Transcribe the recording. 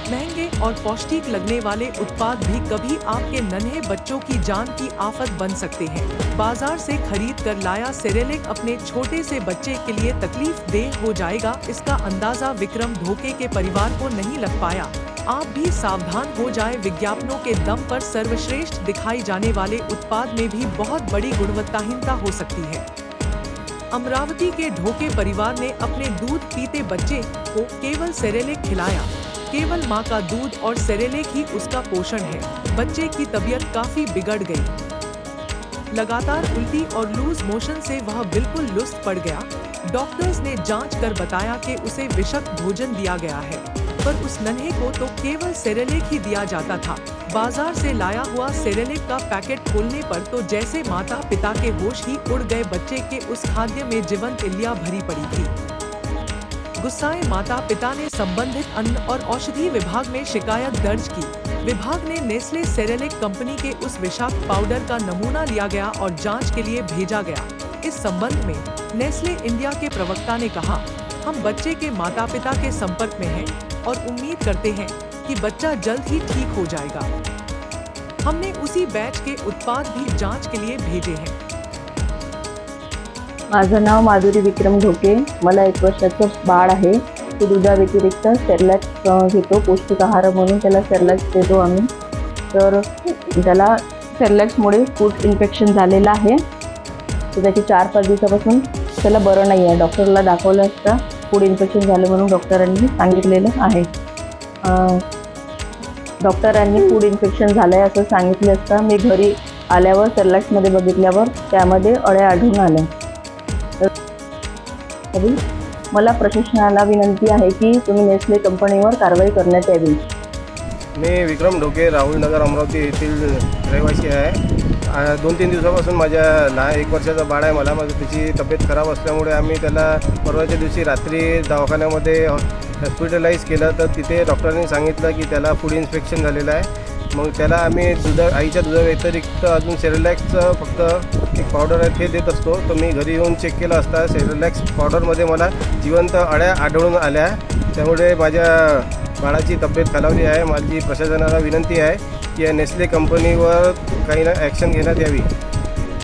महंगे और पौष्टिक लगने वाले उत्पाद भी कभी आपके नन्हे बच्चों की जान की आफत बन सकते हैं। बाजार से खरीद कर लाया सेरेलेक अपने छोटे से बच्चे के लिए तकलीफ देह हो जाएगा, इसका अंदाजा विक्रम ढोके के परिवार को नहीं लग पाया। आप भी सावधान हो जाएं, विज्ञापनों के दम पर सर्वश्रेष्ठ दिखाई जाने वाले उत्पाद में भी बहुत बड़ी गुणवत्ताहीनता हो सकती है। अमरावती के ढोके परिवार ने अपने दूध पीते बच्चे को केवल सेरेलेक खिलाया। केवल मां का दूध और सेरेलेक ही उसका पोषण है। बच्चे की तबीयत काफी बिगड़ गई। लगातार उल्टी और लूज मोशन से वह बिल्कुल लुस्त पड़ गया। डॉक्टर्स ने जांच कर बताया कि उसे विषाक्त भोजन दिया गया है, पर उस नन्हे को तो केवल सेरेलेक ही दिया जाता था। बाजार से लाया हुआ सेरेलेक का पैकेट खोलने पर तो जैसे माता पिता के होश ही उड़ गए। बच्चे के उस खाद्य में जीवंत इल्लियां भरी पड़ी थी। गुस्साए माता पिता ने संबंधित अन्न और औषधि विभाग में शिकायत दर्ज की। विभाग ने नेस्ले सेरेलेक कंपनी के उस विषाक्त पाउडर का नमूना लिया गया और जांच के लिए भेजा गया। इस संबंध में नेस्ले इंडिया के प्रवक्ता ने कहा, हम बच्चे के माता पिता के संपर्क में हैं और उम्मीद करते हैं कि बच्चा जल्द ही ठीक हो जाएगा। हमने उसी बैच के उत्पाद भी जांच के लिए भेजे हैं। माझं नाव माधुरी विक्रम ढोके। मला 1 वर्षाचं बाळ आहे। तो दुधाव्यतिरिक्त सेरेलॅक्स घेतो, पौष्टिक आहार म्हणून त्याला सेरेलॅक्स देतो आम्ही। तर त्याला सेरेलॅक्समुळे फूड इन्फेक्शन झालेलं आहे। तर त्याची 4-5 दिवसापासून त्याला बरं नाही आहे। डॉक्टरला दाखवलं असता फूड इन्फेक्शन झालं म्हणून डॉक्टरांनी सांगितलेलं आहे। डॉक्टरांनी फूड इन्फेक्शन झालंय असं सांगितलं असता मी घरी आल्यावर सेरेलॅक्समध्ये बघितल्यावर त्यामध्ये अळ्या आढळून आल्या। तर मला प्रशासनाला विनंती आहे की तुम्ही नेस्ले कंपनीवर कारवाई करण्यात यावी। मी विक्रम ढोके, राहुलनगर अमरावती येथील रहिवासी आहे। 2-3 दिवसापासून माझ्या 1 वर्षाचा बाळ आहे। मला त्याची तब्येत खराब असल्यामुळे आम्ही त्याला परवाच्या दिवशी रात्री दवाखान्यामध्ये हॉस्पिटलाइज केलं। तर तिथे डॉक्टरांनी सांगितलं की त्याला फूड इन्फेक्शन झालेलं आहे। मग त्याला आम्ही आईच्या दुधाव्यतिरिक्त अजून सेरेलॅक्सचं फक्त एक पावडर आहे ते देत असतो। तर मी घरी येऊन चेक केलं असता सेरेलॅक्स पावडरमध्ये मला जिवंत अळ्या आढळून आल्या। त्यामुळे माझ्या बाळाची तब्येत खालावली आहे। माझी प्रशासनाला विनंती आहे की या नेस्ले कंपनीवर काही ना ॲक्शन घेण्यात यावी।